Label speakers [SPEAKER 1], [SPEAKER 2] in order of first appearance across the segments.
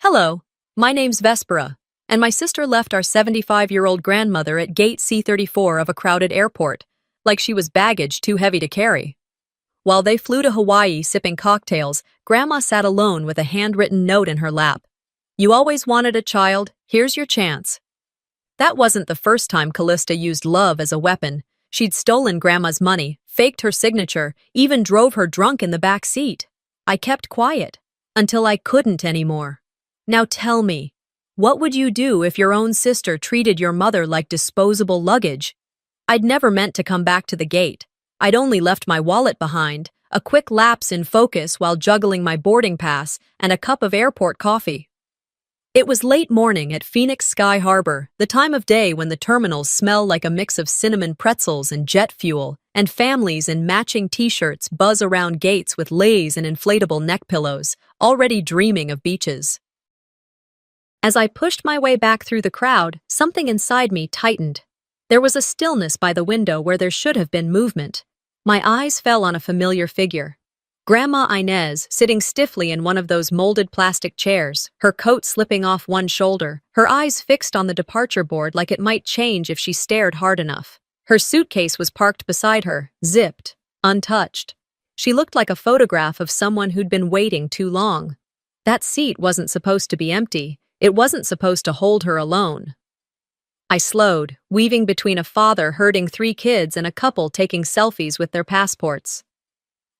[SPEAKER 1] Hello, my name's Vespera, and my sister left our 75-year-old grandmother at gate C34 of a crowded airport, like she was baggage too heavy to carry. While they flew to Hawaii sipping cocktails, Grandma sat alone with a handwritten note in her lap. "You always wanted a child, here's your chance." That wasn't the first time Callista used love as a weapon. She'd stolen Grandma's money, faked her signature, even drove her drunk in the back seat. I kept quiet, until I couldn't anymore. Now tell me, what would you do if your own sister treated your mother like disposable luggage? I'd never meant to come back to the gate. I'd only left my wallet behind, a quick lapse in focus while juggling my boarding pass and a cup of airport coffee. It was late morning at Phoenix Sky Harbor, the time of day when the terminals smell like a mix of cinnamon pretzels and jet fuel, and families in matching t-shirts buzz around gates with leis and inflatable neck pillows, already dreaming of beaches. As I pushed my way back through the crowd, something inside me tightened. There was a stillness by the window where there should have been movement. My eyes fell on a familiar figure. Grandma Inez, sitting stiffly in one of those molded plastic chairs, her coat slipping off one shoulder, her eyes fixed on the departure board like it might change if she stared hard enough. Her suitcase was parked beside her, zipped, untouched. She looked like a photograph of someone who'd been waiting too long. That seat wasn't supposed to be empty. It wasn't supposed to hold her alone. I slowed, weaving between a father herding 3 kids and a couple taking selfies with their passports.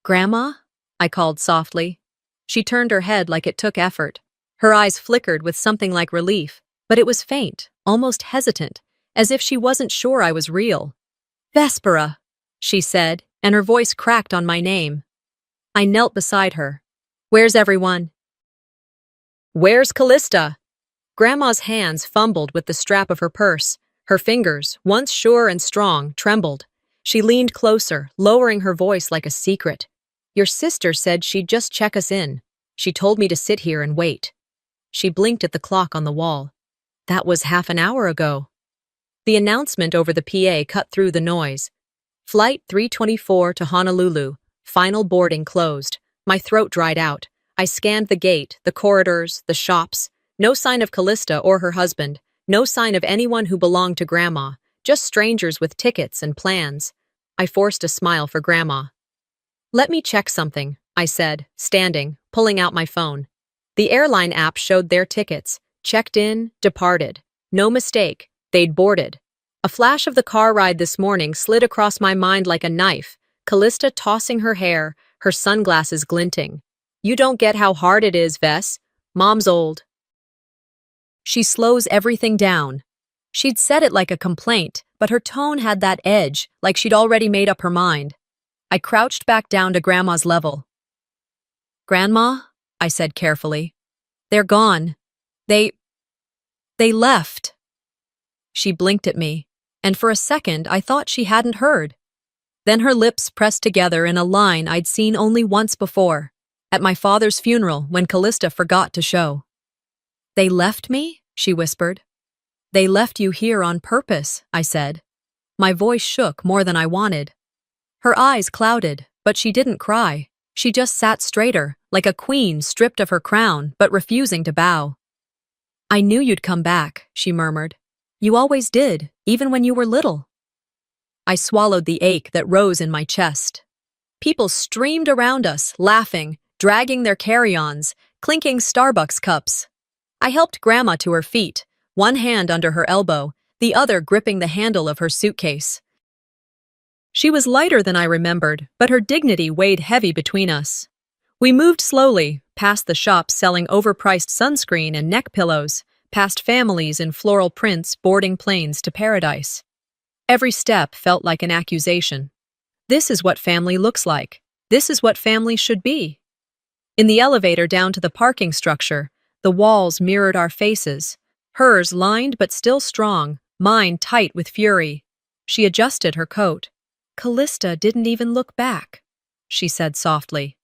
[SPEAKER 1] "Grandma?" I called softly. She turned her head like it took effort. Her eyes flickered with something like relief, but it was faint, almost hesitant, as if she wasn't sure I was real. "Vespera," she said, and her voice cracked on my name. I knelt beside her. "Where's everyone?" "Where's Callista?" Grandma's hands fumbled with the strap of her purse. Her fingers, once sure and strong, trembled. She leaned closer, lowering her voice like a secret. "Your sister said she'd just check us in. She told me to sit here and wait." She blinked at the clock on the wall. "That was half an hour ago." The announcement over the PA cut through the noise. "Flight 324 to Honolulu. Final boarding closed." My throat dried out. I scanned the gate, the corridors, the shops. No sign of Callista or her husband. No sign of anyone who belonged to Grandma. Just strangers with tickets and plans. I forced a smile for Grandma. "Let me check something," I said, standing, pulling out my phone. The airline app showed their tickets. Checked in, departed. No mistake, they'd boarded. A flash of the car ride this morning slid across my mind like a knife. Callista tossing her hair, her sunglasses glinting. "You don't get how hard it is, Vess. Mom's old." She slows everything down. She'd said it like a complaint, but her tone had that edge, like she'd already made up her mind. I crouched back down to Grandma's level. "Grandma," I said carefully, "they're gone. They left." She blinked at me, and for a second I thought she hadn't heard. Then her lips pressed together in a line I'd seen only once before, at my father's funeral when Callista forgot to show. "They left me?" she whispered. "They left you here on purpose," I said. My voice shook more than I wanted. Her eyes clouded, but she didn't cry. She just sat straighter, like a queen stripped of her crown, but refusing to bow. "I knew you'd come back," she murmured. "You always did, even when you were little." I swallowed the ache that rose in my chest. People streamed around us, laughing, dragging their carry-ons, clinking Starbucks cups. I helped Grandma to her feet, one hand under her elbow, the other gripping the handle of her suitcase. She was lighter than I remembered, but her dignity weighed heavy between us. We moved slowly, past the shops selling overpriced sunscreen and neck pillows, past families in floral prints boarding planes to paradise. Every step felt like an accusation. This is what family looks like. This is what family should be. In the elevator down to the parking structure, the walls mirrored our faces, hers lined but still strong, mine tight with fury. She adjusted her coat. "Callista didn't even look back," she said softly.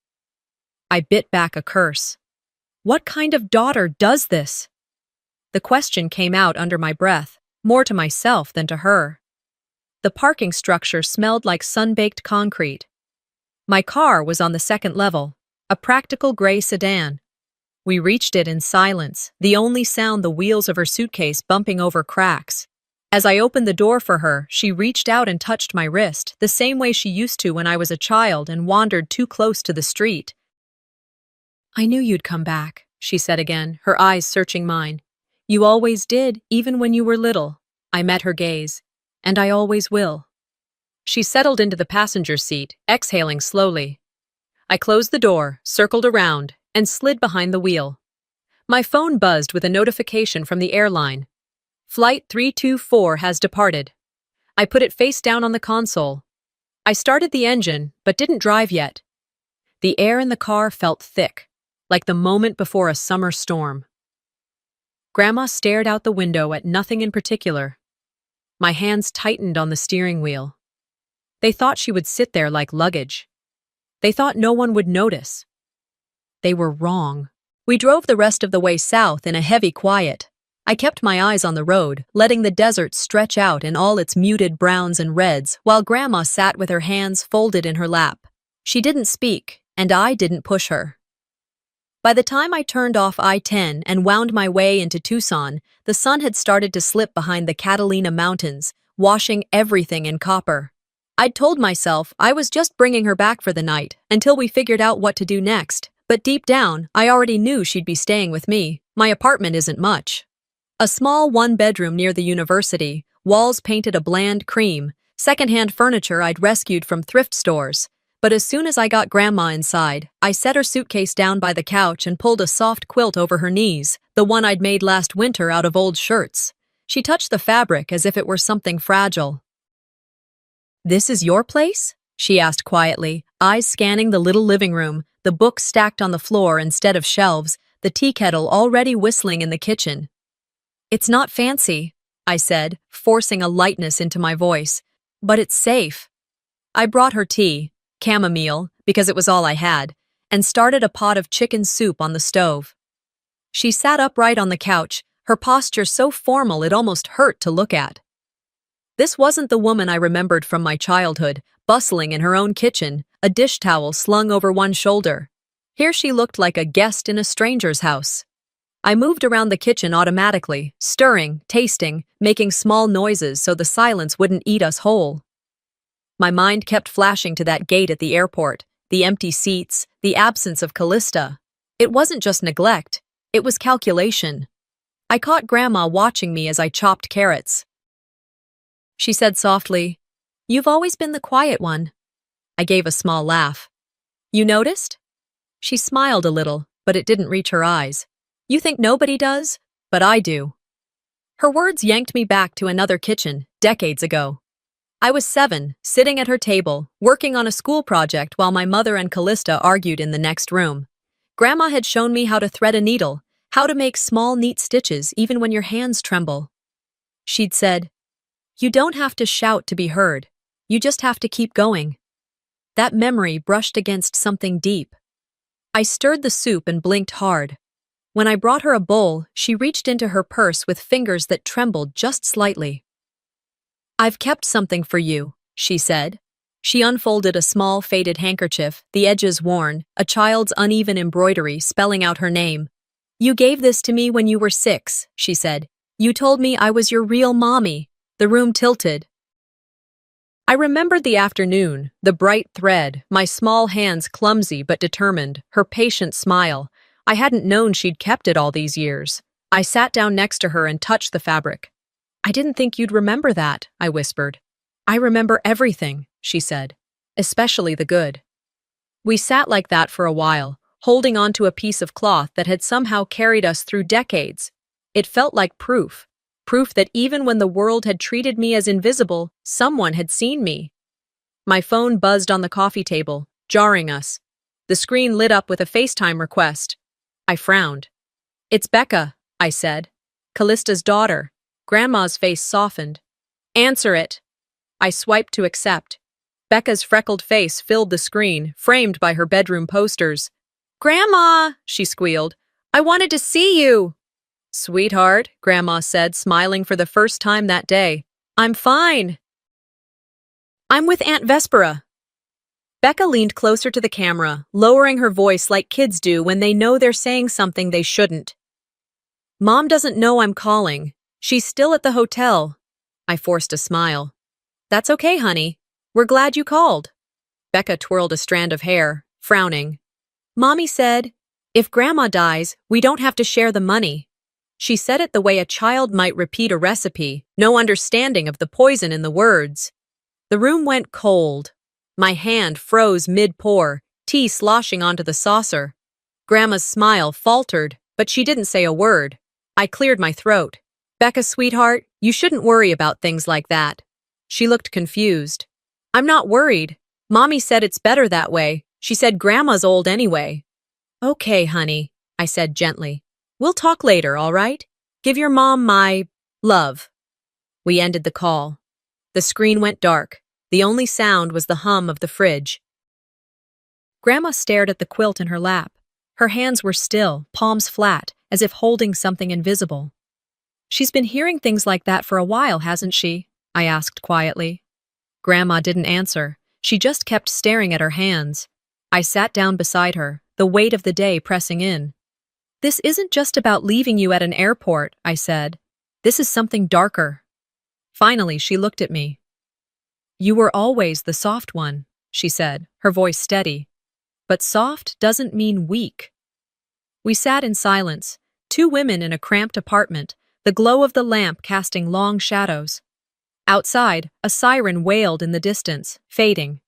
[SPEAKER 1] I bit back a curse. What kind of daughter does this? The question came out under my breath, more to myself than to her. The parking structure smelled like sun-baked concrete. My car was on the second level, a practical gray sedan. We reached it in silence, the only sound the wheels of her suitcase bumping over cracks. As I opened the door for her, she reached out and touched my wrist, the same way she used to when I was a child and wandered too close to the street. "I knew you'd come back," she said again, her eyes searching mine. "You always did, even when you were little." I met her gaze. "And I always will." She settled into the passenger seat, exhaling slowly. I closed the door, circled around, and slid behind the wheel. My phone buzzed with a notification from the airline. "Flight 324 has departed." I put it face down on the console. I started the engine, but didn't drive yet. The air in the car felt thick, like the moment before a summer storm. Grandma stared out the window at nothing in particular. My hands tightened on the steering wheel. They thought she would sit there like luggage. They thought no one would notice. They were wrong. We drove the rest of the way south in a heavy quiet. I kept my eyes on the road, letting the desert stretch out in all its muted browns and reds, while Grandma sat with her hands folded in her lap. She didn't speak, and I didn't push her. By the time I turned off I-10 and wound my way into Tucson, the sun had started to slip behind the Catalina Mountains, washing everything in copper. I'd told myself I was just bringing her back for the night, until we figured out what to do next, but deep down, I already knew she'd be staying with me. My apartment isn't much. A small one-bedroom near the university, walls painted a bland cream, secondhand furniture I'd rescued from thrift stores. But as soon as I got Grandma inside, I set her suitcase down by the couch and pulled a soft quilt over her knees, the one I'd made last winter out of old shirts. She touched the fabric as if it were something fragile. "This is your place?" she asked quietly, eyes scanning the little living room, the books stacked on the floor instead of shelves, the tea kettle already whistling in the kitchen. "It's not fancy," I said, forcing a lightness into my voice, "but it's safe." I brought her tea, chamomile, because it was all I had, and started a pot of chicken soup on the stove. She sat upright on the couch, her posture so formal it almost hurt to look at. This wasn't the woman I remembered from my childhood, bustling in her own kitchen, a dish towel slung over one shoulder. Here she looked like a guest in a stranger's house. I moved around the kitchen automatically, stirring, tasting, making small noises so the silence wouldn't eat us whole. My mind kept flashing to that gate at the airport, the empty seats, the absence of Callista. It wasn't just neglect, it was calculation. I caught Grandma watching me as I chopped carrots. She said softly, "You've always been the quiet one." I gave a small laugh. "You noticed?" She smiled a little, but it didn't reach her eyes. "You think nobody does? But I do." Her words yanked me back to another kitchen, decades ago. I was 7, sitting at her table, working on a school project while my mother and Callista argued in the next room. Grandma had shown me how to thread a needle, how to make small, neat stitches even when your hands tremble. She'd said, "You don't have to shout to be heard. You just have to keep going." That memory brushed against something deep. I stirred the soup and blinked hard. When I brought her a bowl, she reached into her purse with fingers that trembled just slightly. "I've kept something for you," she said. She unfolded a small, faded handkerchief, the edges worn, a child's uneven embroidery spelling out her name. "You gave this to me when you were 6, she said. "You told me I was your real mommy." The room tilted. I remembered the afternoon, the bright thread, my small hands clumsy but determined, her patient smile. I hadn't known she'd kept it all these years. I sat down next to her and touched the fabric. "I didn't think you'd remember that," I whispered. "I remember everything," she said, "especially the good." We sat like that for a while, holding onto a piece of cloth that had somehow carried us through decades. It felt like proof that even when the world had treated me as invisible, someone had seen me. My phone buzzed on the coffee table, jarring us. The screen lit up with a FaceTime request. I frowned. "It's Becca," I said. "Callista's daughter." Grandma's face softened. "Answer it." I swiped to accept. Becca's freckled face filled the screen, framed by her bedroom posters. "Grandma," she squealed, "I wanted to see you." "Sweetheart," Grandma said, smiling for the first time that day. "I'm fine." "I'm with Aunt Vespera." Becca leaned closer to the camera, lowering her voice like kids do when they know they're saying something they shouldn't. Mom doesn't know I'm calling. She's still at the hotel. I forced a smile. That's okay, honey. We're glad you called. Becca twirled a strand of hair, frowning. Mommy said, if Grandma dies, we don't have to share the money. She said it the way a child might repeat a recipe, no understanding of the poison in the words. The room went cold. My hand froze mid-pour, tea sloshing onto the saucer. Grandma's smile faltered, but she didn't say a word. I cleared my throat. Becca, sweetheart, you shouldn't worry about things like that. She looked confused. I'm not worried. Mommy said it's better that way. She said Grandma's old anyway. Okay, honey, I said gently. We'll talk later, all right? Give your mom my love. We ended the call. The screen went dark. The only sound was the hum of the fridge. Grandma stared at the quilt in her lap. Her hands were still, palms flat, as if holding something invisible. She's been hearing things like that for a while, hasn't she? I asked quietly. Grandma didn't answer. She just kept staring at her hands. I sat down beside her, the weight of the day pressing in. This isn't just about leaving you at an airport, I said. This is something darker. Finally, she looked at me. You were always the soft one, she said, her voice steady. But soft doesn't mean weak. We sat in silence, two women in a cramped apartment, the glow of the lamp casting long shadows. Outside, a siren wailed in the distance, fading.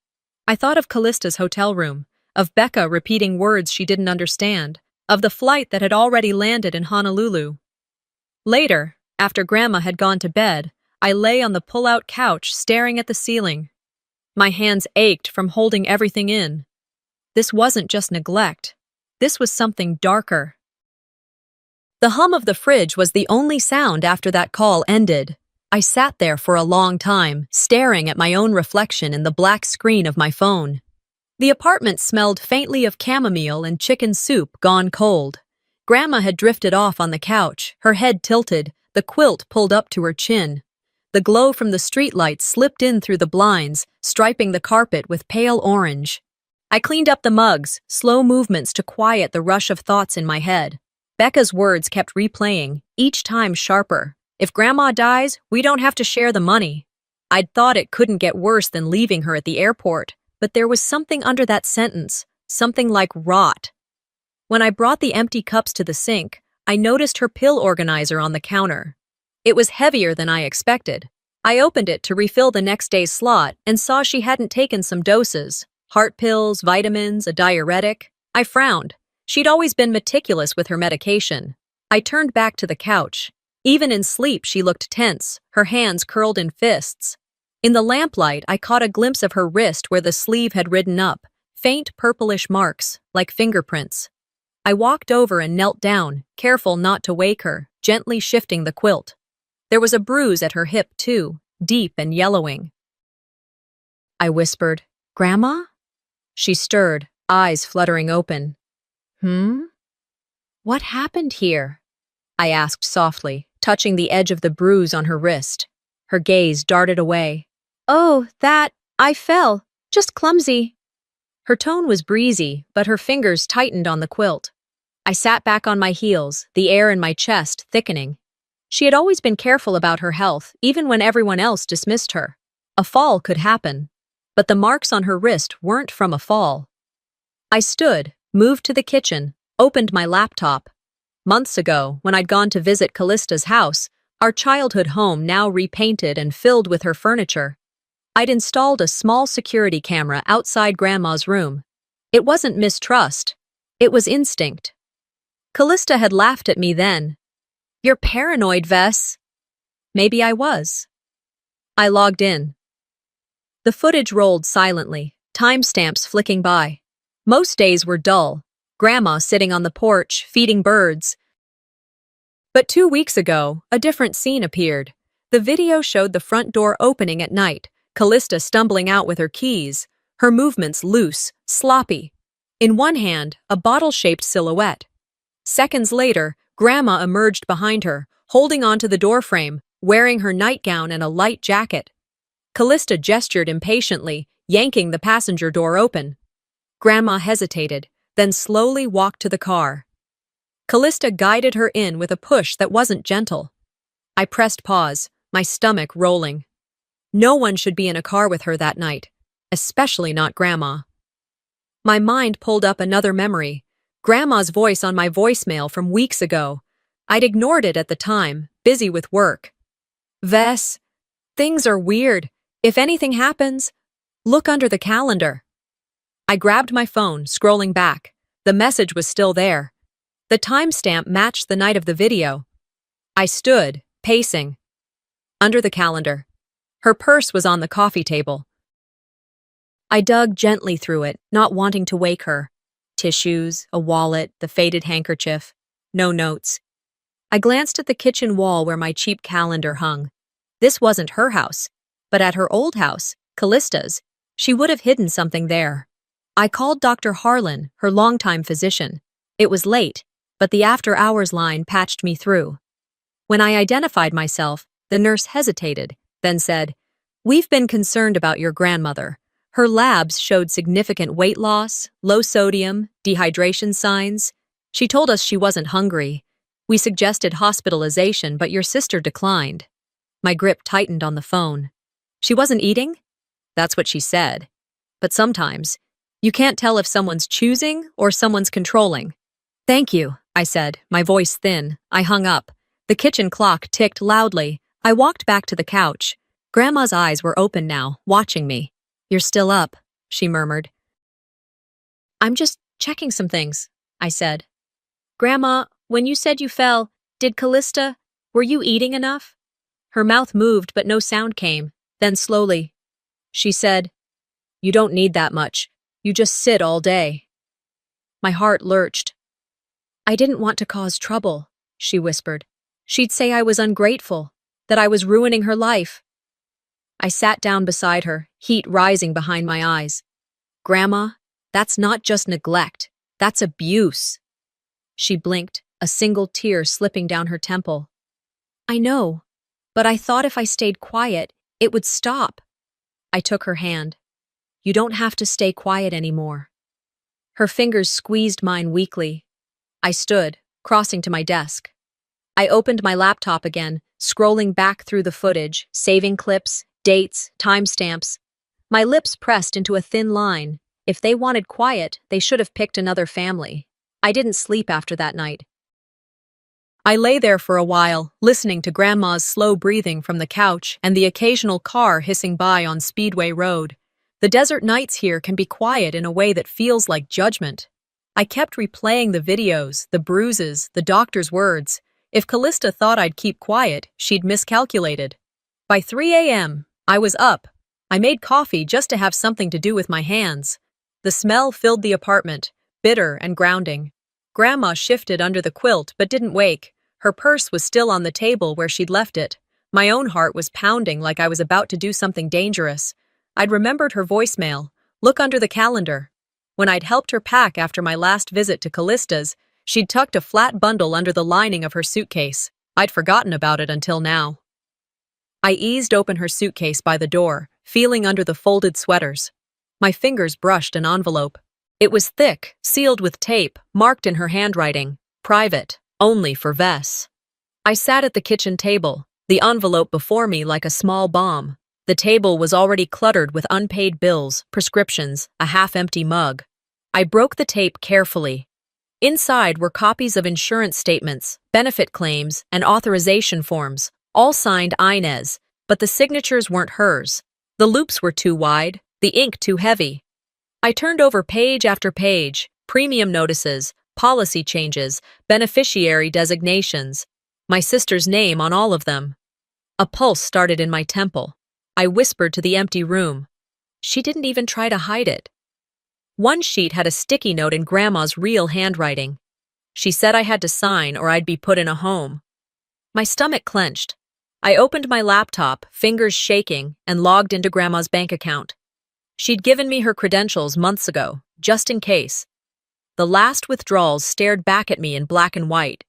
[SPEAKER 1] I thought of Callista's hotel room, of Becca repeating words she didn't understand, of the flight that had already landed in Honolulu. Later, after Grandma had gone to bed, I lay on the pull-out couch staring at the ceiling. My hands ached from holding everything in. This wasn't just neglect. This was something darker. The hum of the fridge was the only sound after that call ended. I sat there for a long time, staring at my own reflection in the black screen of my phone. The apartment smelled faintly of chamomile and chicken soup gone cold. Grandma had drifted off on the couch, her head tilted, the quilt pulled up to her chin. The glow from the streetlights slipped in through the blinds, striping the carpet with pale orange. I cleaned up the mugs, slow movements to quiet the rush of thoughts in my head. Becca's words kept replaying, each time sharper. If Grandma dies, we don't have to share the money. I'd thought it couldn't get worse than leaving her at the airport, but there was something under that sentence, something like rot. When I brought the empty cups to the sink, I noticed her pill organizer on the counter. It was heavier than I expected. I opened it to refill the next day's slot and saw she hadn't taken some doses. Heart pills, vitamins, a diuretic. I frowned. She'd always been meticulous with her medication. I turned back to the couch. Even in sleep, she looked tense, her hands curled in fists. In the lamplight, I caught a glimpse of her wrist where the sleeve had ridden up, faint purplish marks, like fingerprints. I walked over and knelt down, careful not to wake her, gently shifting the quilt. There was a bruise at her hip, too, deep and yellowing. I whispered, "Grandma?" She stirred, eyes fluttering open. What happened here?" I asked softly, touching the edge of the bruise on her wrist. Her gaze darted away. "Oh, I fell. Just clumsy." Her tone was breezy, but her fingers tightened on the quilt. I sat back on my heels, the air in my chest thickening. She had always been careful about her health, even when everyone else dismissed her. A fall could happen, but the marks on her wrist weren't from a fall. I stood, moved to the kitchen, opened my laptop. Months ago, when I'd gone to visit Callista's house, our childhood home now repainted and filled with her furniture, I'd installed a small security camera outside Grandma's room. It wasn't mistrust. It was instinct. Callista had laughed at me then. "You're paranoid, Vess." Maybe I was. I logged in. The footage rolled silently, timestamps flicking by. Most days were dull. Grandma sitting on the porch, feeding birds. But 2 weeks ago, a different scene appeared. The video showed the front door opening at night, Callista stumbling out with her keys, her movements loose, sloppy. In one hand, a bottle-shaped silhouette. Seconds later, Grandma emerged behind her, holding onto the doorframe, wearing her nightgown and a light jacket. Callista gestured impatiently, yanking the passenger door open. Grandma hesitated, then slowly walked to the car. Callista guided her in with a push that wasn't gentle. I pressed pause, my stomach rolling. No one should be in a car with her that night, especially not Grandma. My mind pulled up another memory, Grandma's voice on my voicemail from weeks ago. I'd ignored it at the time, busy with work. Vess, things are weird. If anything happens, look under the calendar. I grabbed my phone, scrolling back. The message was still there. The timestamp matched the night of the video. I stood, pacing. Under the calendar. Her purse was on the coffee table. I dug gently through it, not wanting to wake her. Tissues, a wallet, the faded handkerchief. No notes. I glanced at the kitchen wall where my cheap calendar hung. This wasn't her house, but at her old house, Callista's, she would have hidden something there. I called Dr. Harlan, her longtime physician. It was late, but the after-hours line patched me through. When I identified myself, the nurse hesitated, then said, "We've been concerned about your grandmother. Her labs showed significant weight loss, low sodium, dehydration signs. She told us she wasn't hungry. We suggested hospitalization, but your sister declined." My grip tightened on the phone. She wasn't eating? That's what she said. But sometimes, you can't tell if someone's choosing or someone's controlling. "Thank you," I said, my voice thin. I hung up. The kitchen clock ticked loudly. I walked back to the couch. Grandma's eyes were open now, watching me. "You're still up," she murmured. "I'm just checking some things," I said. "Grandma, when you said you fell, did Callista, were you eating enough?" Her mouth moved, but no sound came. Then slowly, she said, "You don't need that much. You just sit all day." My heart lurched. "I didn't want to cause trouble," she whispered. "She'd say I was ungrateful, that I was ruining her life." I sat down beside her, heat rising behind my eyes. "Grandma, that's not just neglect. That's abuse." She blinked, a single tear slipping down her temple. "I know, but I thought if I stayed quiet, it would stop." I took her hand. "You don't have to stay quiet anymore." Her fingers squeezed mine weakly. I stood, crossing to my desk. I opened my laptop again, scrolling back through the footage, saving clips, dates, timestamps. My lips pressed into a thin line. If they wanted quiet, they should have picked another family. I didn't sleep after that night. I lay there for a while, listening to Grandma's slow breathing from the couch and the occasional car hissing by on Speedway Road. The desert nights here can be quiet in a way that feels like judgment. I kept replaying the videos, the bruises, the doctor's words. If Callista thought I'd keep quiet, she'd miscalculated. By 3 a.m., I was up. I made coffee just to have something to do with my hands. The smell filled the apartment, bitter and grounding. Grandma shifted under the quilt but didn't wake. Her purse was still on the table where she'd left it. My own heart was pounding like I was about to do something dangerous. I'd remembered her voicemail, "Look under the calendar." When I'd helped her pack after my last visit to Callista's, she'd tucked a flat bundle under the lining of her suitcase. I'd forgotten about it until now. I eased open her suitcase by the door, feeling under the folded sweaters. My fingers brushed an envelope. It was thick, sealed with tape, marked in her handwriting. Private, only for Vess. I sat at the kitchen table, the envelope before me like a small bomb. The table was already cluttered with unpaid bills, prescriptions, a half-empty mug. I broke the tape carefully. Inside were copies of insurance statements, benefit claims, and authorization forms, all signed Inez, but the signatures weren't hers. The loops were too wide, the ink too heavy. I turned over page after page, premium notices, policy changes, beneficiary designations, my sister's name on all of them. A pulse started in my temple. I whispered to the empty room. She didn't even try to hide it. One sheet had a sticky note in Grandma's real handwriting. She said I had to sign or I'd be put in a home. My stomach clenched. I opened my laptop, fingers shaking, and logged into Grandma's bank account. She'd given me her credentials months ago, just in case. The last withdrawals stared back at me in black and white.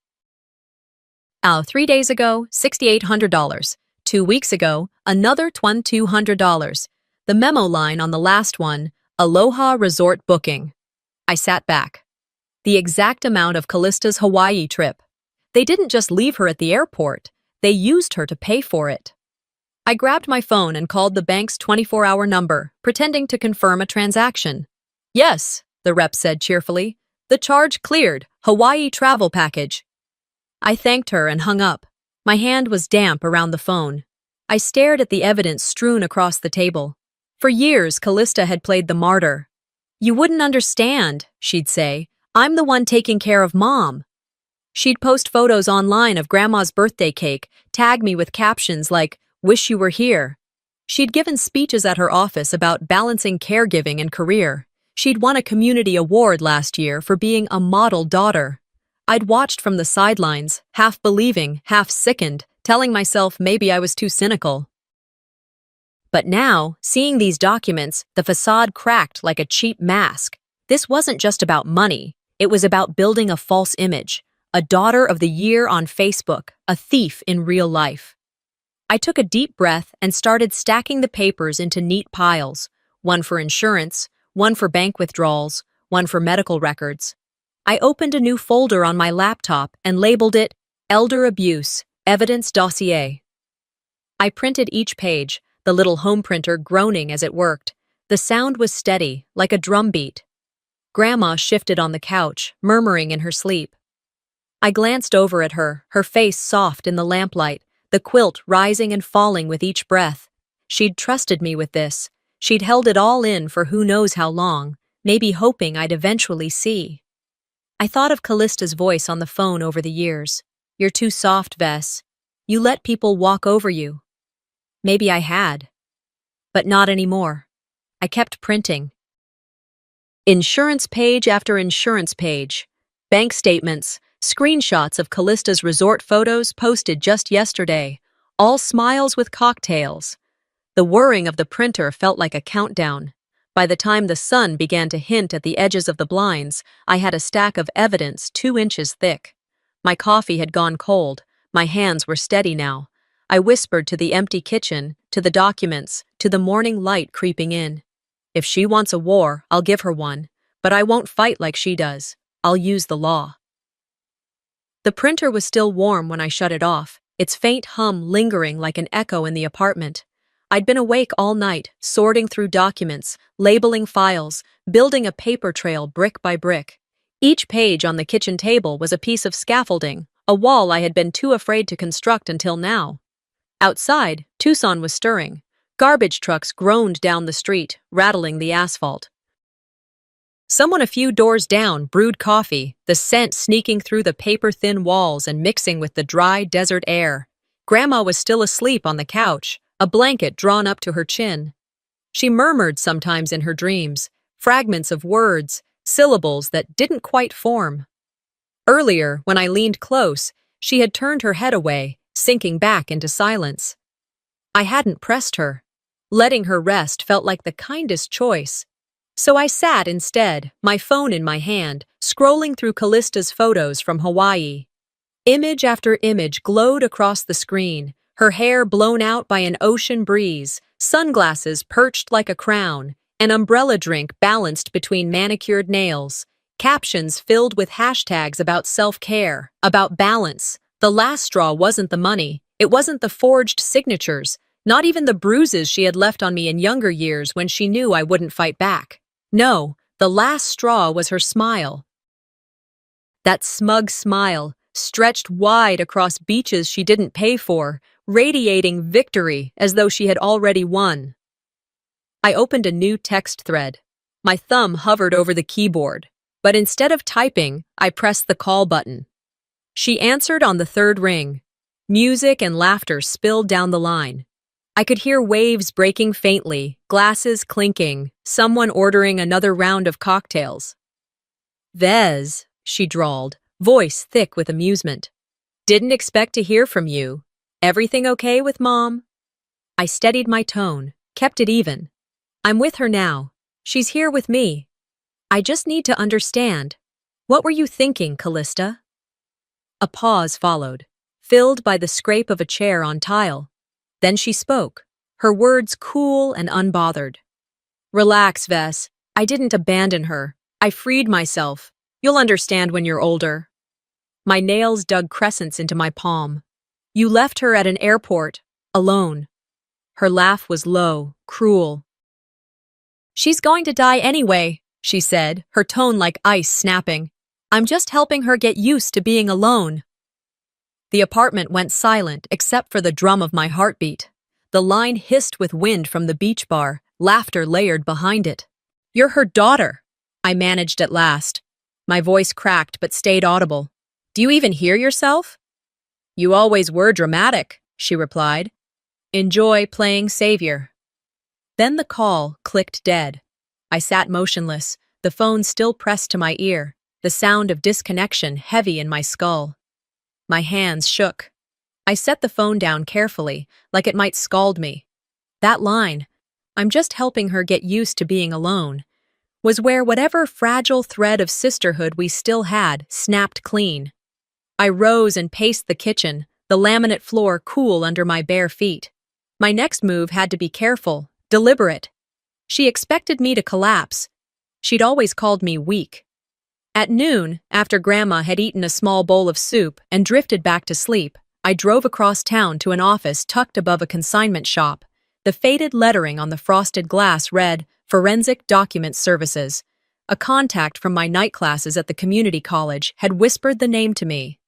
[SPEAKER 1] 3 days ago, $6,800. 2 weeks ago, another $2,200. The memo line on the last one, Aloha Resort Booking. I sat back. The exact amount of Callista's Hawaii trip. They didn't just leave her at the airport, they used her to pay for it. I grabbed my phone and called the bank's 24-hour number, pretending to confirm a transaction. Yes, the rep said cheerfully. The charge cleared. Hawaii travel package. I thanked her and hung up. My hand was damp around the phone. I stared at the evidence strewn across the table. For years, Callista had played the martyr. You wouldn't understand, she'd say. I'm the one taking care of Mom. She'd post photos online of Grandma's birthday cake, tag me with captions like, wish you were here. She'd given speeches at her office about balancing caregiving and career. She'd won a community award last year for being a model daughter. I'd watched from the sidelines, half believing, half sickened, telling myself maybe I was too cynical. But now, seeing these documents, the facade cracked like a cheap mask. This wasn't just about money. It was about building a false image. A daughter of the year on Facebook, a thief in real life. I took a deep breath and started stacking the papers into neat piles, one for insurance, one for bank withdrawals, one for medical records. I opened a new folder on my laptop and labeled it Elder Abuse, Evidence Dossier. I printed each page, the little home printer groaning as it worked. The sound was steady, like a drum beat. Grandma shifted on the couch, murmuring in her sleep. I glanced over at her, her face soft in the lamplight, the quilt rising and falling with each breath. She'd trusted me with this. She'd held it all in for who knows how long, maybe hoping I'd eventually see. I thought of Callista's voice on the phone over the years. You're too soft, Vess. You let people walk over you. Maybe I had. But not anymore. I kept printing. Insurance page after insurance page. Bank statements. Screenshots of Callista's resort photos posted just yesterday, all smiles with cocktails. The whirring of the printer felt like a countdown. By the time the sun began to hint at the edges of the blinds, I had a stack of evidence 2 inches thick. My coffee had gone cold. My hands were steady now. I whispered to the empty kitchen, to the documents, to the morning light creeping in. If she wants a war, I'll give her one, but I won't fight like she does. I'll use the law. The printer was still warm when I shut it off, its faint hum lingering like an echo in the apartment. I'd been awake all night, sorting through documents, labeling files, building a paper trail brick by brick. Each page on the kitchen table was a piece of scaffolding, a wall I had been too afraid to construct until now. Outside, Tucson was stirring. Garbage trucks groaned down the street, rattling the asphalt. Someone a few doors down brewed coffee, the scent sneaking through the paper-thin walls and mixing with the dry desert air. Grandma was still asleep on the couch, a blanket drawn up to her chin. She murmured sometimes in her dreams, fragments of words, syllables that didn't quite form. Earlier, when I leaned close, she had turned her head away, sinking back into silence. I hadn't pressed her. Letting her rest felt like the kindest choice. So I sat instead, my phone in my hand, scrolling through Callista's photos from Hawaii. Image after image glowed across the screen, her hair blown out by an ocean breeze, sunglasses perched like a crown, an umbrella drink balanced between manicured nails, captions filled with hashtags about self-care, about balance. The last straw wasn't the money, it wasn't the forged signatures, not even the bruises she had left on me in younger years when she knew I wouldn't fight back. No, the last straw was her smile. That smug smile, stretched wide across beaches she didn't pay for, radiating victory as though she had already won. I opened a new text thread. My thumb hovered over the keyboard, but instead of typing, I pressed the call button. She answered on the third ring. Music and laughter spilled down the line. I could hear waves breaking faintly, glasses clinking, someone ordering another round of cocktails. "Vez," she drawled, voice thick with amusement. "Didn't expect to hear from you. Everything okay with Mom?" I steadied my tone, kept it even. "I'm with her now. She's here with me. I just need to understand. What were you thinking, Callista?" A pause followed, filled by the scrape of a chair on tile. Then she spoke, her words cool and unbothered. Relax, Vess. I didn't abandon her. I freed myself. You'll understand when you're older. My nails dug crescents into my palm. You left her at an airport, alone. Her laugh was low, cruel. She's going to die anyway, she said, her tone like ice snapping. I'm just helping her get used to being alone. The apartment went silent except for the drum of my heartbeat. The line hissed with wind from the beach bar, laughter layered behind it. You're her daughter, I managed at last. My voice cracked but stayed audible. Do you even hear yourself? You always were dramatic, she replied. Enjoy playing savior. Then the call clicked dead. I sat motionless, the phone still pressed to my ear, the sound of disconnection heavy in my skull. My hands shook. I set the phone down carefully, like it might scald me. That line, I'm just helping her get used to being alone, was where whatever fragile thread of sisterhood we still had snapped clean. I rose and paced the kitchen, the laminate floor cool under my bare feet. My next move had to be careful, deliberate. She expected me to collapse. She'd always called me weak. At noon, after Grandma had eaten a small bowl of soup and drifted back to sleep, I drove across town to an office tucked above a consignment shop. The faded lettering on the frosted glass read, Forensic Document Services. A contact from my night classes at the community college had whispered the name to me.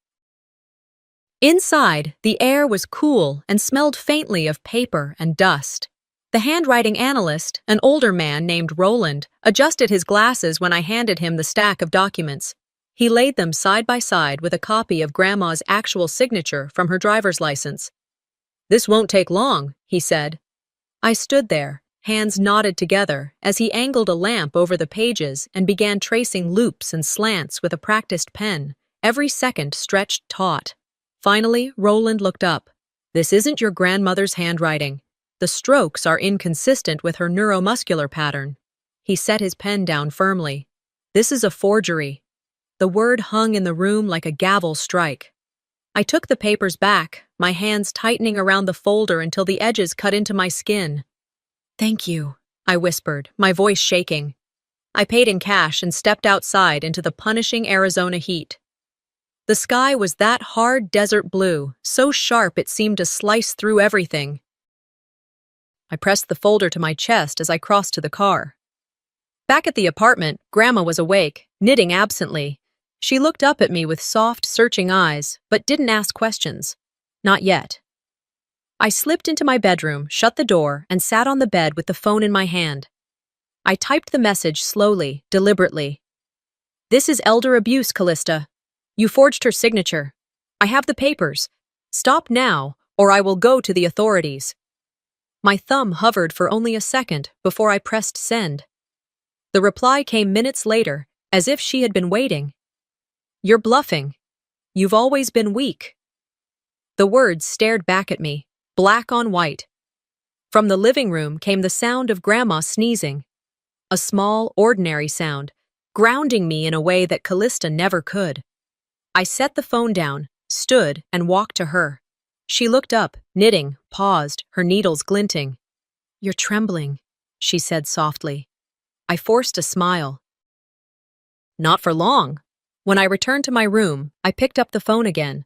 [SPEAKER 1] Inside, the air was cool and smelled faintly of paper and dust. The handwriting analyst, an older man named Roland, adjusted his glasses when I handed him the stack of documents. He laid them side by side with a copy of Grandma's actual signature from her driver's license. This won't take long, he said. I stood there, hands knotted together, as he angled a lamp over the pages and began tracing loops and slants with a practiced pen, every second stretched taut. Finally, Roland looked up. This isn't your grandmother's handwriting. The strokes are inconsistent with her neuromuscular pattern. He set his pen down firmly. This is a forgery. The word hung in the room like a gavel strike. I took the papers back, my hands tightening around the folder until the edges cut into my skin. Thank you, I whispered, my voice shaking. I paid in cash and stepped outside into the punishing Arizona heat. The sky was that hard desert blue, so sharp it seemed to slice through everything. I pressed the folder to my chest as I crossed to the car. Back at the apartment, Grandma was awake, knitting absently. She looked up at me with soft, searching eyes, but didn't ask questions. Not yet. I slipped into my bedroom, shut the door, and sat on the bed with the phone in my hand. I typed the message slowly, deliberately. This is elder abuse, Callista. You forged her signature. I have the papers. Stop now, or I will go to the authorities. My thumb hovered for only a second before I pressed send. The reply came minutes later, as if she had been waiting. You're bluffing. You've always been weak. The words stared back at me, black on white. From the living room came the sound of Grandma sneezing. A small, ordinary sound, grounding me in a way that Callista never could. I set the phone down, stood, and walked to her. She looked up, knitting, paused, her needles glinting. You're trembling, she said softly. I forced a smile. Not for long. When I returned to my room, I picked up the phone again.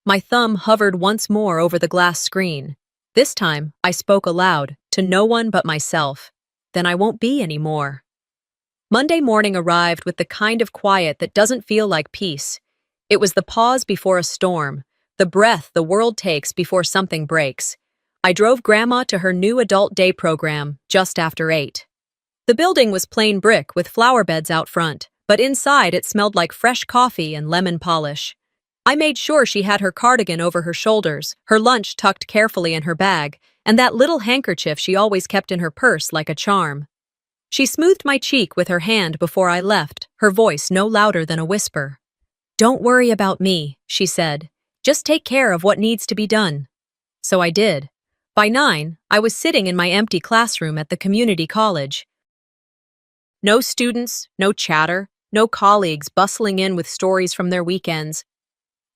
[SPEAKER 1] My thumb hovered once more over the glass screen. This time, I spoke aloud, to no one but myself. Then I won't be anymore. Monday morning arrived with the kind of quiet that doesn't feel like peace. It was the pause before a storm, the breath the world takes before something breaks. I drove Grandma to her new adult day program, just after 8. The building was plain brick with flower beds out front, but inside it smelled like fresh coffee and lemon polish. I made sure she had her cardigan over her shoulders, her lunch tucked carefully in her bag, and that little handkerchief she always kept in her purse like a charm. She smoothed my cheek with her hand before I left, her voice no louder than a whisper. Don't worry about me, she said. Just take care of what needs to be done. So I did. By 9, I was sitting in my empty classroom at the community college. No students, no chatter, no colleagues bustling in with stories from their weekends.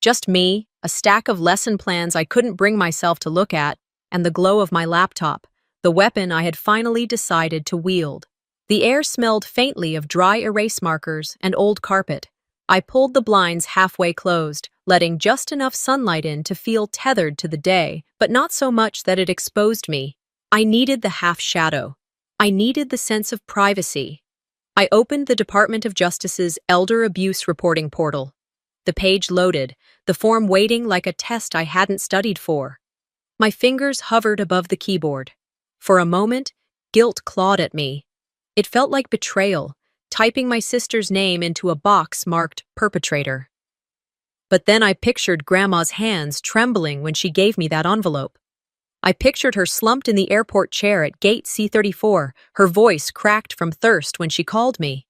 [SPEAKER 1] Just me, a stack of lesson plans I couldn't bring myself to look at, and the glow of my laptop, the weapon I had finally decided to wield. The air smelled faintly of dry erase markers and old carpet. I pulled the blinds halfway closed, letting just enough sunlight in to feel tethered to the day, but not so much that it exposed me. I needed the half-shadow. I needed the sense of privacy. I opened the Department of Justice's Elder Abuse Reporting portal. The page loaded, the form waiting like a test I hadn't studied for. My fingers hovered above the keyboard. For a moment, guilt clawed at me. It felt like betrayal, typing my sister's name into a box marked perpetrator. But then I pictured Grandma's hands trembling when she gave me that envelope. I pictured her slumped in the airport chair at gate C34, her voice cracked from thirst when she called me.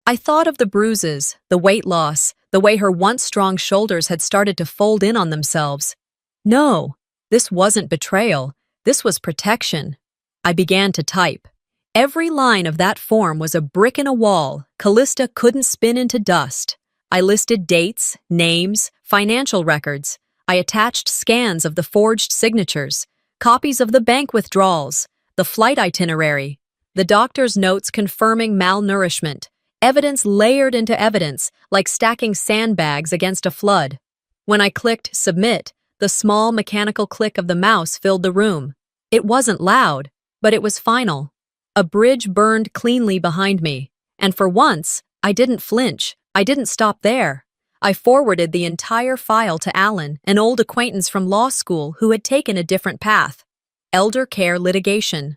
[SPEAKER 1] I thought of the bruises, the weight loss, the way her once strong shoulders had started to fold in on themselves. No, this wasn't betrayal. This was protection. I began to type. Every line of that form was a brick in a wall Callista couldn't spin into dust. I listed dates, names, financial records. I attached scans of the forged signatures, copies of the bank withdrawals, the flight itinerary, the doctor's notes confirming malnourishment, evidence layered into evidence, like stacking sandbags against a flood. When I clicked submit, the small mechanical click of the mouse filled the room. It wasn't loud, but it was final. A bridge burned cleanly behind me, and for once, I didn't flinch. I didn't stop there. I forwarded the entire file to Alan, an old acquaintance from law school who had taken a different path. Elder care litigation.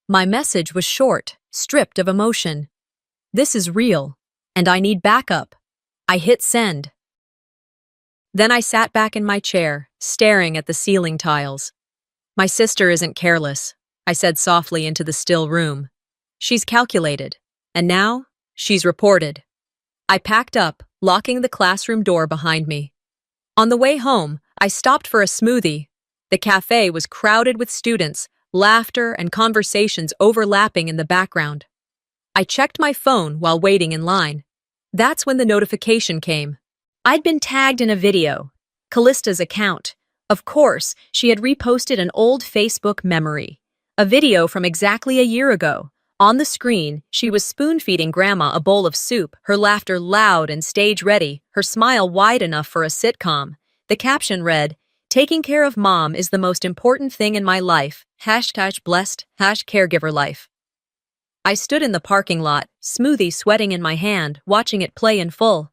[SPEAKER 1] My message was short, stripped of emotion. This is real, and I need backup. I hit send. Then I sat back in my chair, staring at the ceiling tiles. My sister isn't careless, I said softly into the still room. She's calculated, and now she's reported. I packed up, locking the classroom door behind me. On the way home, I stopped for a smoothie. The cafe was crowded with students, laughter and conversations overlapping in the background. I checked my phone while waiting in line. That's when the notification came. I'd been tagged in a video. Callista's account. Of course, she had reposted an old Facebook memory. A video from exactly a year ago. On the screen, she was spoon-feeding Grandma a bowl of soup, her laughter loud and stage-ready, her smile wide enough for a sitcom. The caption read, "Taking care of Mom is the most important thing in my life. #blessed, #caregiver life." I stood in the parking lot, smoothie sweating in my hand, watching it play in full.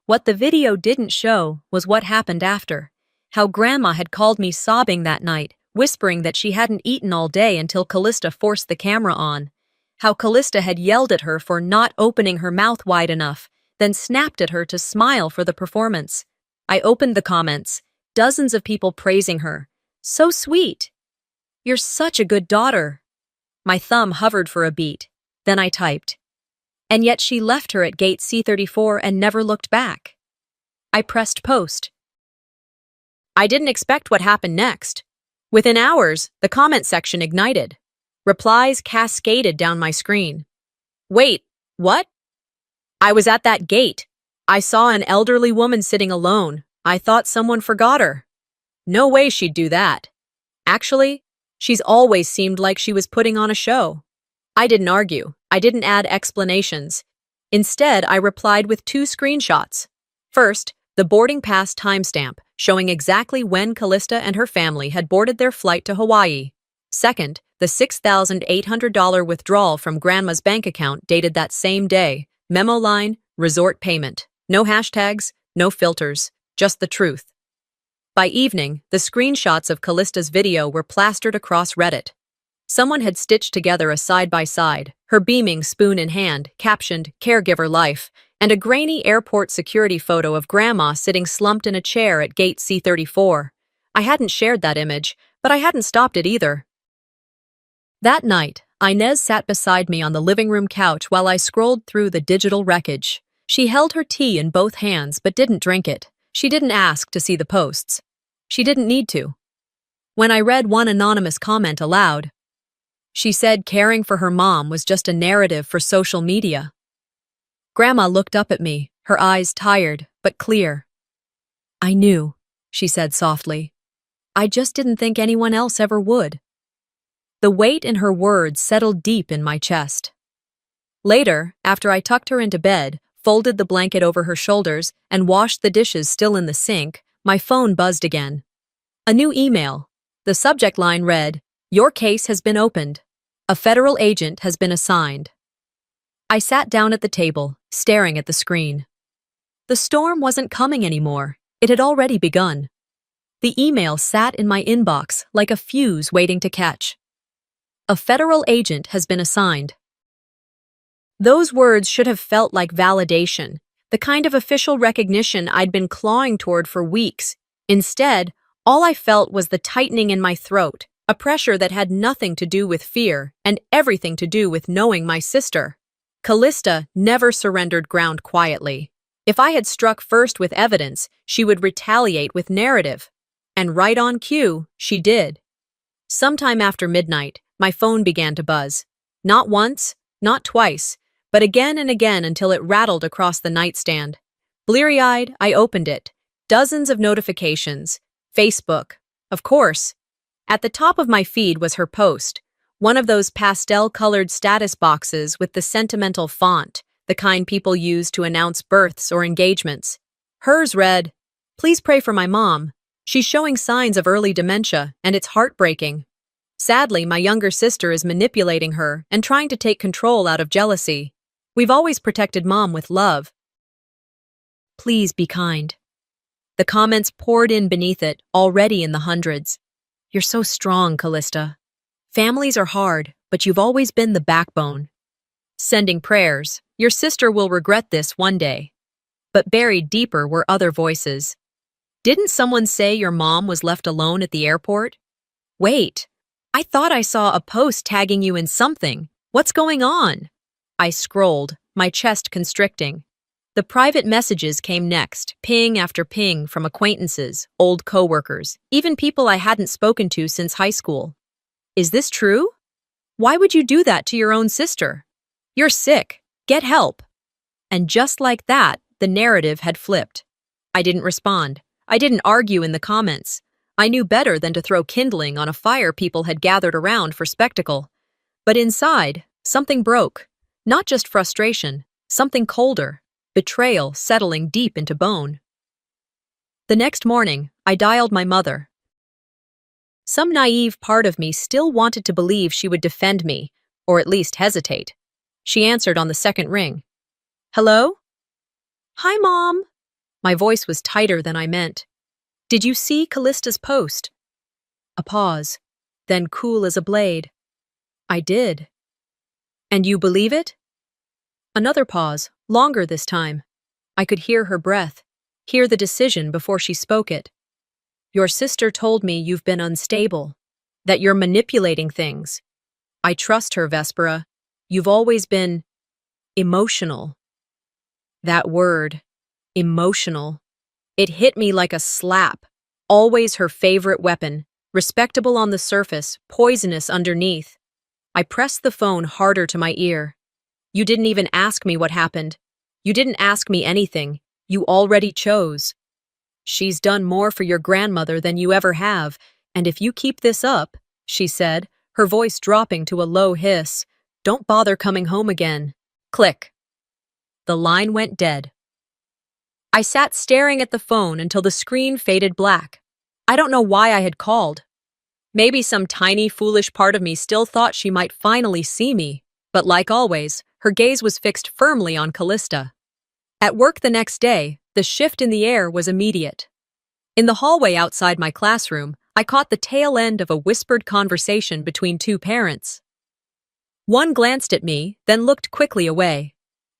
[SPEAKER 1] What the video didn't show was what happened after. How Grandma had called me sobbing that night, whispering that she hadn't eaten all day until Callista forced the camera on. How Callista had yelled at her for not opening her mouth wide enough, then snapped at her to smile for the performance. I opened the comments, dozens of people praising her. "So sweet. You're such a good daughter." My thumb hovered for a beat. Then I typed. "And yet she left her at gate C34 and never looked back." I pressed post. I didn't expect what happened next. Within hours, the comment section ignited. Replies cascaded down my screen. "Wait, what? I was at that gate. I saw an elderly woman sitting alone. I thought someone forgot her. No way she'd do that. Actually, she's always seemed like she was putting on a show." I didn't argue. I didn't add explanations. Instead, I replied with 2 screenshots. First, the boarding pass timestamp, showing exactly when Callista and her family had boarded their flight to Hawaii. Second, the $6,800 withdrawal from Grandma's bank account dated that same day. Memo line, resort payment. No hashtags, no filters, just the truth. By evening, the screenshots of Callista's video were plastered across Reddit. Someone had stitched together a side-by-side, her beaming spoon in hand, captioned, "Caregiver life," and a grainy airport security photo of Grandma sitting slumped in a chair at gate C34. I hadn't shared that image, but I hadn't stopped it either. That night, Inez sat beside me on the living room couch while I scrolled through the digital wreckage. She held her tea in both hands but didn't drink it. She didn't ask to see the posts. She didn't need to. When I read one anonymous comment aloud, she said caring for her mom was just a narrative for social media. Grandma looked up at me, her eyes tired but clear. "I knew," she said softly. "I just didn't think anyone else ever would." The weight in her words settled deep in my chest. Later, after I tucked her into bed, folded the blanket over her shoulders, and washed the dishes still in the sink, my phone buzzed again. A new email. The subject line read, "Your case has been opened. A federal agent has been assigned." I sat down at the table, staring at the screen. The storm wasn't coming anymore. It had already begun. The email sat in my inbox like a fuse waiting to catch. A federal agent has been assigned. Those words should have felt like validation, the kind of official recognition I'd been clawing toward for weeks. Instead, all I felt was the tightening in my throat, a pressure that had nothing to do with fear and everything to do with knowing my sister. Callista never surrendered ground quietly. If I had struck first with evidence, she would retaliate with narrative. And right on cue, she did. Sometime after midnight, my phone began to buzz. Not once, not twice, but again and again until it rattled across the nightstand. Bleary-eyed, I opened it. Dozens of notifications. Facebook. Of course. At the top of my feed was her post, one of those pastel-colored status boxes with the sentimental font, the kind people use to announce births or engagements. Hers read, "Please pray for my mom. She's showing signs of early dementia, and it's heartbreaking. Sadly, my younger sister is manipulating her and trying to take control out of jealousy. We've always protected Mom with love. Please be kind." The comments poured in beneath it, already in the hundreds. "You're so strong, Callista. Families are hard, but you've always been the backbone. Sending prayers. Your sister will regret this one day." But buried deeper were other voices. "Didn't someone say your mom was left alone at the airport? Wait, I thought I saw a post tagging you in something. What's going on?" I scrolled, my chest constricting. The private messages came next, ping after ping from acquaintances, old coworkers, even people I hadn't spoken to since high school. "Is this true? Why would you do that to your own sister? You're sick. Get help." And just like that, the narrative had flipped. I didn't respond. I didn't argue in the comments. I knew better than to throw kindling on a fire people had gathered around for spectacle. But inside, something broke. Not just frustration, something colder, betrayal settling deep into bone. The next morning, I dialed my mother. Some naive part of me still wanted to believe she would defend me, or at least hesitate. She answered on the second ring. "Hello?" "Hi, Mom." My voice was tighter than I meant. "Did you see Callista's post?" A pause, then cool as a blade. "I did." "And you believe it?" Another pause, longer this time. I could hear her breath, hear the decision before she spoke it. "Your sister told me you've been unstable, that you're manipulating things. I trust her, Vespera. You've always been emotional." That word, emotional. It hit me like a slap. Always her favorite weapon, respectable on the surface, poisonous underneath. I pressed the phone harder to my ear. "You didn't even ask me what happened. You didn't ask me anything. You already chose. She's done more for your grandmother than you ever have, and if you keep this up," she said, her voice dropping to a low hiss, "don't bother coming home again." Click. The line went dead. I sat staring at the phone until the screen faded black. I don't know why I had called. Maybe some tiny, foolish part of me still thought she might finally see me, but like always, her gaze was fixed firmly on Callista. At work the next day, the shift in the air was immediate. In the hallway outside my classroom, I caught the tail end of a whispered conversation between two parents. One glanced at me, then looked quickly away.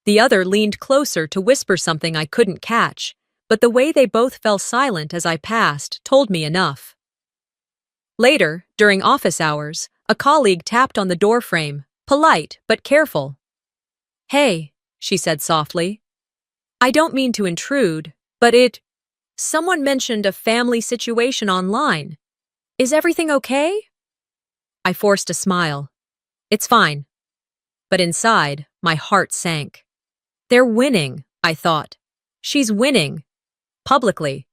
[SPEAKER 1] The other leaned closer to whisper something I couldn't catch, but the way they both fell silent as I passed told me enough. Later, during office hours, a colleague tapped on the doorframe, polite but careful. "Hey," she said softly. "I don't mean to intrude, but someone mentioned a family situation online. Is everything okay?" I forced a smile. "It's fine." But inside, my heart sank. They're winning, I thought. She's winning. Publicly.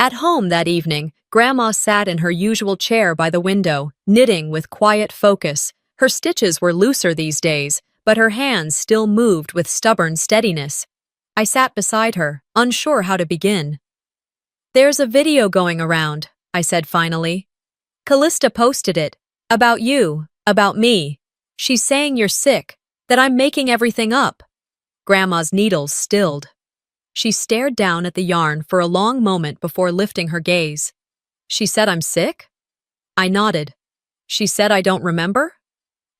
[SPEAKER 1] At home that evening, Grandma sat in her usual chair by the window, knitting with quiet focus. Her stitches were looser these days, but her hands still moved with stubborn steadiness. I sat beside her, unsure how to begin. "There's a video going around," I said finally. "Callista posted it. About you, about me. She's saying you're sick, that I'm making everything up." Grandma's needles stilled. She stared down at the yarn for a long moment before lifting her gaze. "She said I'm sick?" I nodded. "She said I don't remember?"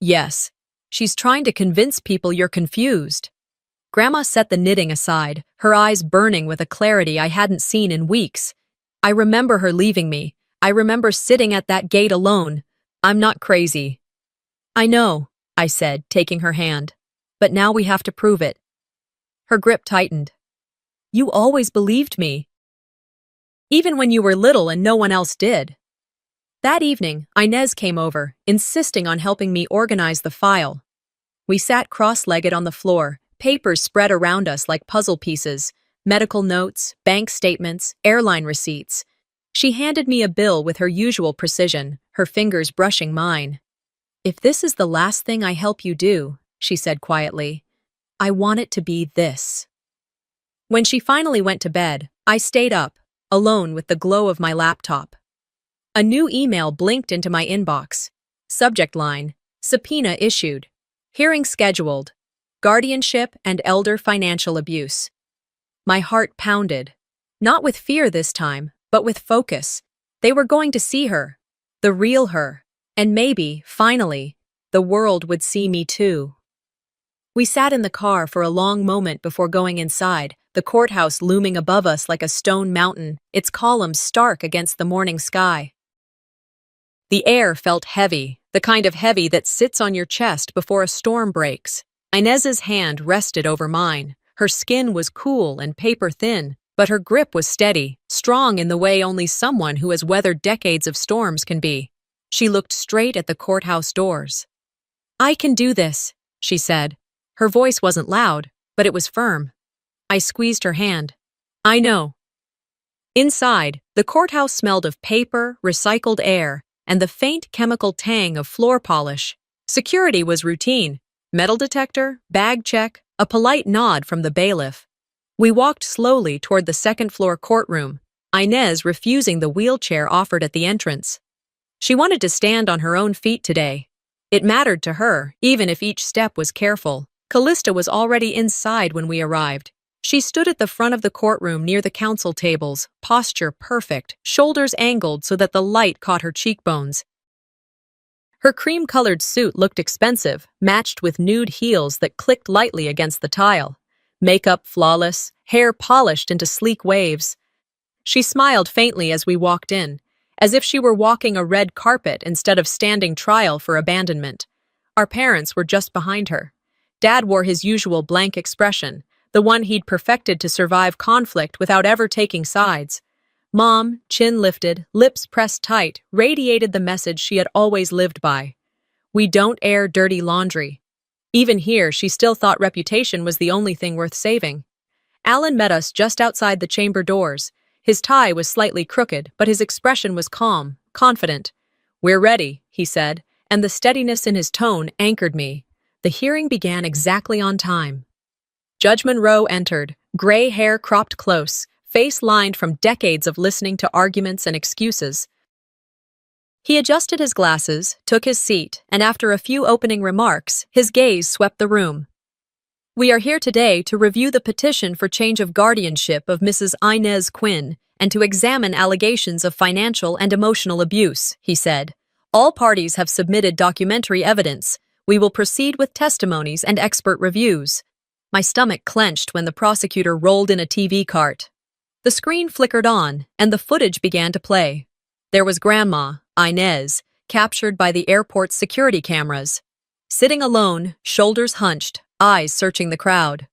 [SPEAKER 1] "Yes. She's trying to convince people you're confused." Grandma set the knitting aside, her eyes burning with a clarity I hadn't seen in weeks. "I remember her leaving me. I remember sitting at that gate alone. I'm not crazy." "I know," I said, taking her hand. "But now we have to prove it." Her grip tightened. "You always believed me. Even when you were little and no one else did." That evening, Inez came over, insisting on helping me organize the file. We sat cross-legged on the floor, papers spread around us like puzzle pieces, medical notes, bank statements, airline receipts. She handed me a bill with her usual precision, her fingers brushing mine. "If this is the last thing I help you do," she said quietly, "I want it to be this." When she finally went to bed, I stayed up, alone with the glow of my laptop. A new email blinked into my inbox. Subject line: Subpoena issued. Hearing scheduled. Guardianship and elder financial abuse. My heart pounded. Not with fear this time, but with focus. They were going to see her. The real her. And maybe, finally, the world would see me too. We sat in the car for a long moment before going inside, the courthouse looming above us like a stone mountain, its columns stark against the morning sky. The air felt heavy, the kind of heavy that sits on your chest before a storm breaks. Inez's hand rested over mine. Her skin was cool and paper-thin, but her grip was steady, strong in the way only someone who has weathered decades of storms can be. She looked straight at the courthouse doors. "I can do this," she said. Her voice wasn't loud, but it was firm. I squeezed her hand. "I know." Inside, the courthouse smelled of paper, recycled air, and the faint chemical tang of floor polish. Security was routine. Metal detector, bag check, a polite nod from the bailiff. We walked slowly toward the second-floor courtroom, Inez refusing the wheelchair offered at the entrance. She wanted to stand on her own feet today. It mattered to her, even if each step was careful. Callista was already inside when we arrived. She stood at the front of the courtroom near the counsel tables, posture perfect, shoulders angled so that the light caught her cheekbones. Her cream-colored suit looked expensive, matched with nude heels that clicked lightly against the tile. Makeup flawless, hair polished into sleek waves. She smiled faintly as we walked in, as if she were walking a red carpet instead of standing trial for abandonment. Our parents were just behind her. Dad wore his usual blank expression, the one he'd perfected to survive conflict without ever taking sides. Mom, chin lifted, lips pressed tight, radiated the message she had always lived by. We don't air dirty laundry. Even here, she still thought reputation was the only thing worth saving. Alan met us just outside the chamber doors. His tie was slightly crooked, but his expression was calm, confident. "We're ready," he said, and the steadiness in his tone anchored me. The hearing began exactly on time. Judge Monroe entered, gray hair cropped close, face lined from decades of listening to arguments and excuses. He adjusted his glasses, took his seat, and after a few opening remarks, his gaze swept the room. "We are here today to review the petition for change of guardianship of Mrs. Inez Quinn and to examine allegations of financial and emotional abuse," he said. "All parties have submitted documentary evidence. We will proceed with testimonies and expert reviews." My stomach clenched when the prosecutor rolled in a TV cart. The screen flickered on, and the footage began to play. There was Grandma, Inez, captured by the airport's security cameras. Sitting alone, shoulders hunched, eyes searching the crowd.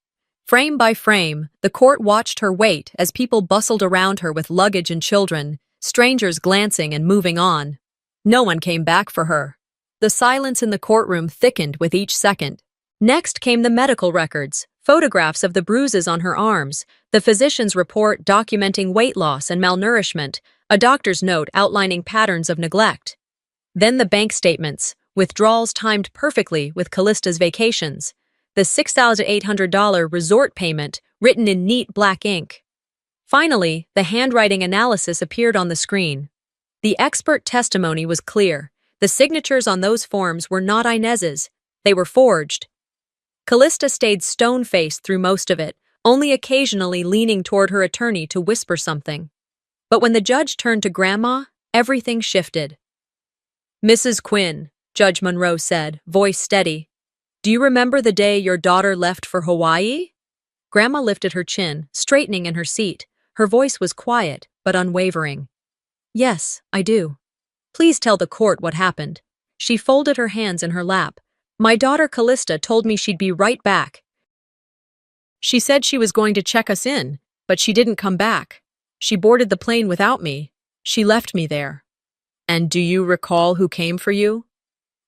[SPEAKER 1] Frame by frame, the court watched her wait as people bustled around her with luggage and children, strangers glancing and moving on. No one came back for her. The silence in the courtroom thickened with each second. Next came the medical records, photographs of the bruises on her arms, the physician's report documenting weight loss and malnourishment, a doctor's note outlining patterns of neglect. Then the bank statements, withdrawals timed perfectly with Callista's vacations, the $6,800 resort payment written in neat black ink. Finally, the handwriting analysis appeared on the screen. The expert testimony was clear. The signatures on those forms were not Inez's. They were forged. Callista stayed stone-faced through most of it, only occasionally leaning toward her attorney to whisper something. But when the judge turned to Grandma, everything shifted. "Mrs. Quinn," Judge Monroe said, voice steady, "do you remember the day your daughter left for Hawaii?" Grandma lifted her chin, straightening in her seat. Her voice was quiet, but unwavering. "Yes, I do. Please tell the court what happened." She folded her hands in her lap. "My daughter Callista told me she'd be right back. She said she was going to check us in, but she didn't come back. She boarded the plane without me. She left me there." "And do you recall who came for you?"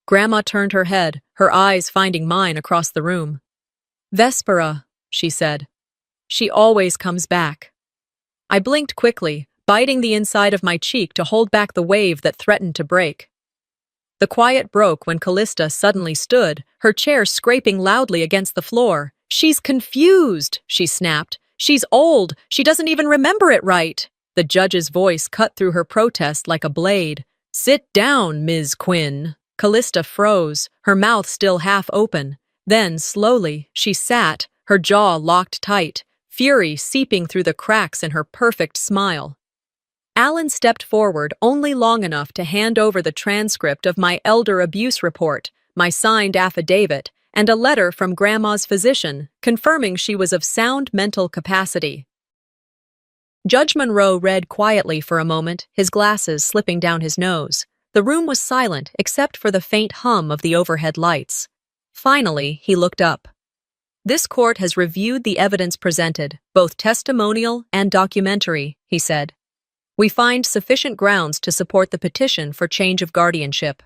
[SPEAKER 1] Grandma turned her head, her eyes finding mine across the room. "Vespera," she said. "She always comes back." I blinked quickly, biting the inside of my cheek to hold back the wave that threatened to break. The quiet broke when Callista suddenly stood, her chair scraping loudly against the floor. "She's confused," she snapped. "She's old. She doesn't even remember it right." The judge's voice cut through her protest like a blade. "Sit down, Ms. Quinn." Callista froze, her mouth still half open. Then, slowly, she sat, her jaw locked tight, fury seeping through the cracks in her perfect smile. Alan stepped forward only long enough to hand over the transcript of my elder abuse report, my signed affidavit, and a letter from Grandma's physician confirming she was of sound mental capacity. Judge Monroe read quietly for a moment, his glasses slipping down his nose. The room was silent except for the faint hum of the overhead lights. Finally, he looked up. "This court has reviewed the evidence presented, both testimonial and documentary," he said. "We find sufficient grounds to support the petition for change of guardianship."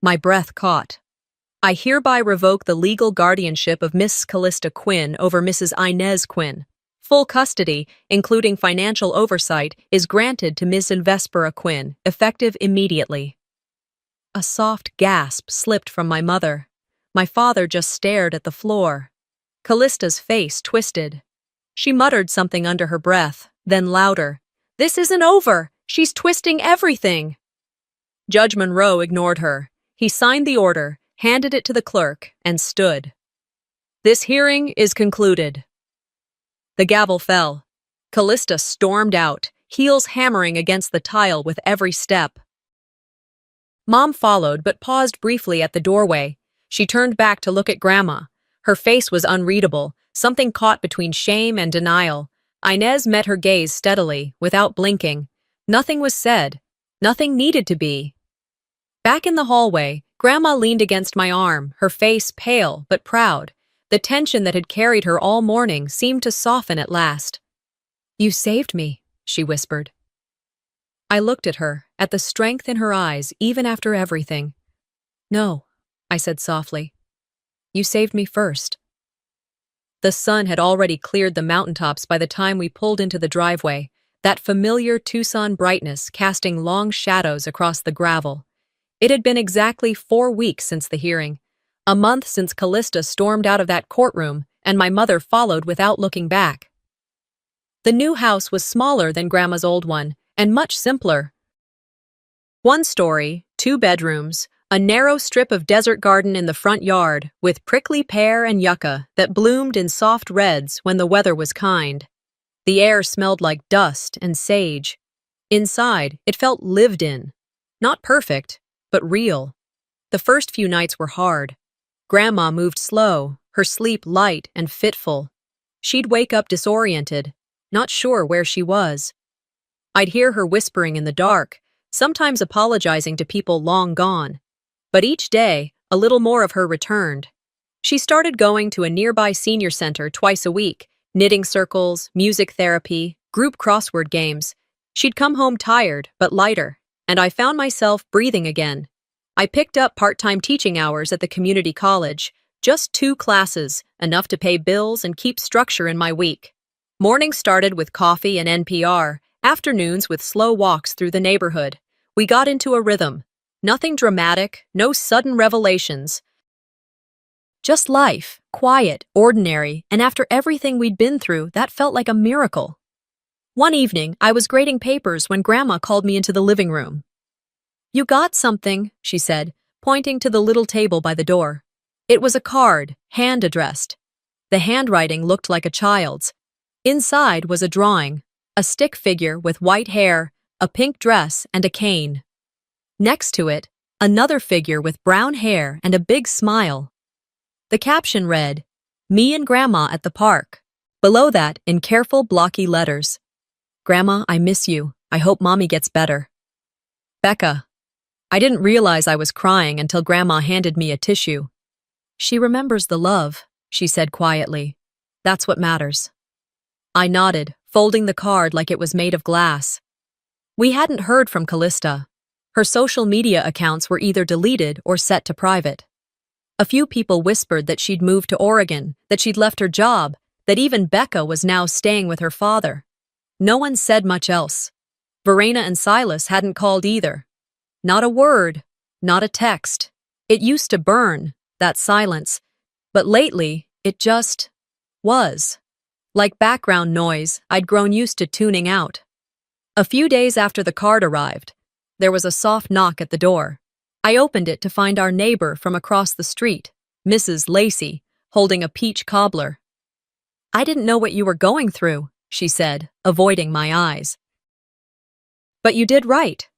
[SPEAKER 1] My breath caught. "I hereby revoke the legal guardianship of Miss Callista Quinn over Mrs. Inez Quinn. Full custody, including financial oversight, is granted to Miss Vespera Quinn, effective immediately." A soft gasp slipped from my mother. My father just stared at the floor. Callista's face twisted. She muttered something under her breath, then louder. "This isn't over! She's twisting everything!" Judge Monroe ignored her. He signed the order, handed it to the clerk, and stood. "This hearing is concluded." The gavel fell. Callista stormed out, heels hammering against the tile with every step. Mom followed but paused briefly at the doorway. She turned back to look at Grandma. Her face was unreadable, something caught between shame and denial. Inez met her gaze steadily, without blinking. Nothing was said. Nothing needed to be. Back in the hallway, Grandma leaned against my arm, her face pale but proud. The tension that had carried her all morning seemed to soften at last. "You saved me," she whispered. I looked at her, at the strength in her eyes, even after everything. "No," I said softly. "You saved me first." The sun had already cleared the mountaintops by the time we pulled into the driveway, that familiar Tucson brightness casting long shadows across the gravel. It had been exactly 4 weeks since the hearing, a month since Callista stormed out of that courtroom, and my mother followed without looking back. The new house was smaller than Grandma's old one, and much simpler. 1 story, 2 bedrooms, a narrow strip of desert garden in the front yard, with prickly pear and yucca that bloomed in soft reds when the weather was kind. The air smelled like dust and sage. Inside, it felt lived in. Not perfect, but real. The first few nights were hard. Grandma moved slow, her sleep light and fitful. She'd wake up disoriented, not sure where she was. I'd hear her whispering in the dark, sometimes apologizing to people long gone. But each day, a little more of her returned. She started going to a nearby senior center twice a week, knitting circles, music therapy, group crossword games. She'd come home tired, but lighter, and I found myself breathing again. I picked up part-time teaching hours at the community college, Just 2 classes, enough to pay bills and keep structure in my week. Mornings started with coffee and NPR, afternoons with slow walks through the neighborhood. We got into a rhythm. Nothing dramatic, no sudden revelations. Just life, quiet, ordinary, and after everything we'd been through, that felt like a miracle. One evening, I was grading papers when Grandma called me into the living room. "You got something," she said, pointing to the little table by the door. It was a card, hand-addressed. The handwriting looked like a child's. Inside was a drawing, a stick figure with white hair, a pink dress, and a cane. Next to it, another figure with brown hair and a big smile. The caption read, "Me and Grandma at the park." Below that, in careful, blocky letters, "Grandma, I miss you. I hope Mommy gets better. Becca." I didn't realize I was crying until Grandma handed me a tissue. "She remembers the love," she said quietly. "That's what matters." I nodded, folding the card like it was made of glass. We hadn't heard from Callista. Her social media accounts were either deleted or set to private. A few people whispered that she'd moved to Oregon, that she'd left her job, that even Becca was now staying with her father. No one said much else. Verena and Silas hadn't called either. Not a word, not a text. It used to burn, that silence, but lately, it just was. Like background noise, I'd grown used to tuning out. A few days after the card arrived, there was a soft knock at the door. I opened it to find our neighbor from across the street, Mrs. Lacey, holding a peach cobbler. "I didn't know what you were going through," she said, avoiding my eyes. "But you did right."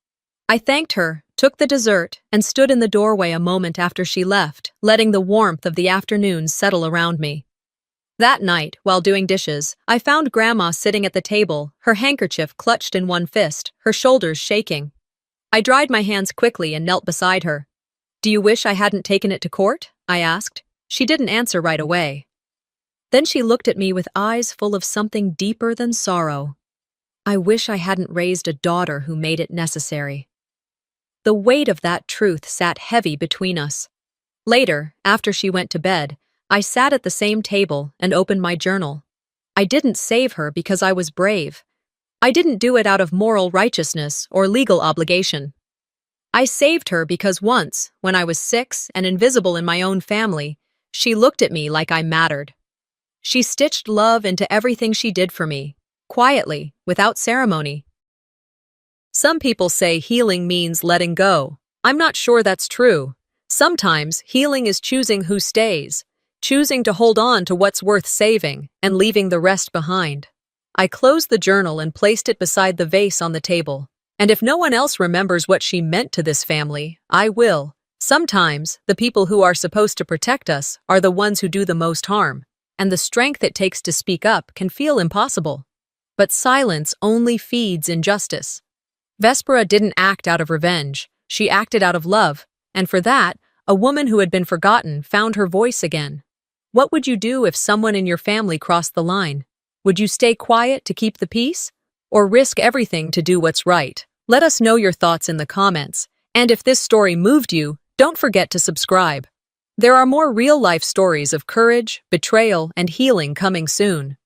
[SPEAKER 1] I thanked her, took the dessert, and stood in the doorway a moment after she left, letting the warmth of the afternoon settle around me. That night, while doing dishes, I found Grandma sitting at the table, her handkerchief clutched in one fist, her shoulders shaking. I dried my hands quickly and knelt beside her. "Do you wish I hadn't taken it to court?" I asked. She didn't answer right away. Then she looked at me with eyes full of something deeper than sorrow. "I wish I hadn't raised a daughter who made it necessary." The weight of that truth sat heavy between us. Later, after she went to bed, I sat at the same table and opened my journal. I didn't save her because I was brave. I didn't do it out of moral righteousness or legal obligation. I saved her because once, when I was 6 and invisible in my own family, she looked at me like I mattered. She stitched love into everything she did for me, quietly, without ceremony. Some people say healing means letting go. I'm not sure that's true. Sometimes healing is choosing who stays, choosing to hold on to what's worth saving, and leaving the rest behind. I closed the journal and placed it beside the vase on the table. And if no one else remembers what she meant to this family, I will. Sometimes, the people who are supposed to protect us are the ones who do the most harm, and the strength it takes to speak up can feel impossible. But silence only feeds injustice. Vespera didn't act out of revenge. She acted out of love, and for that, a woman who had been forgotten found her voice again. What would you do if someone in your family crossed the line? Would you stay quiet to keep the peace? Or risk everything to do what's right? Let us know your thoughts in the comments, and if this story moved you, don't forget to subscribe. There are more real-life stories of courage, betrayal, and healing coming soon.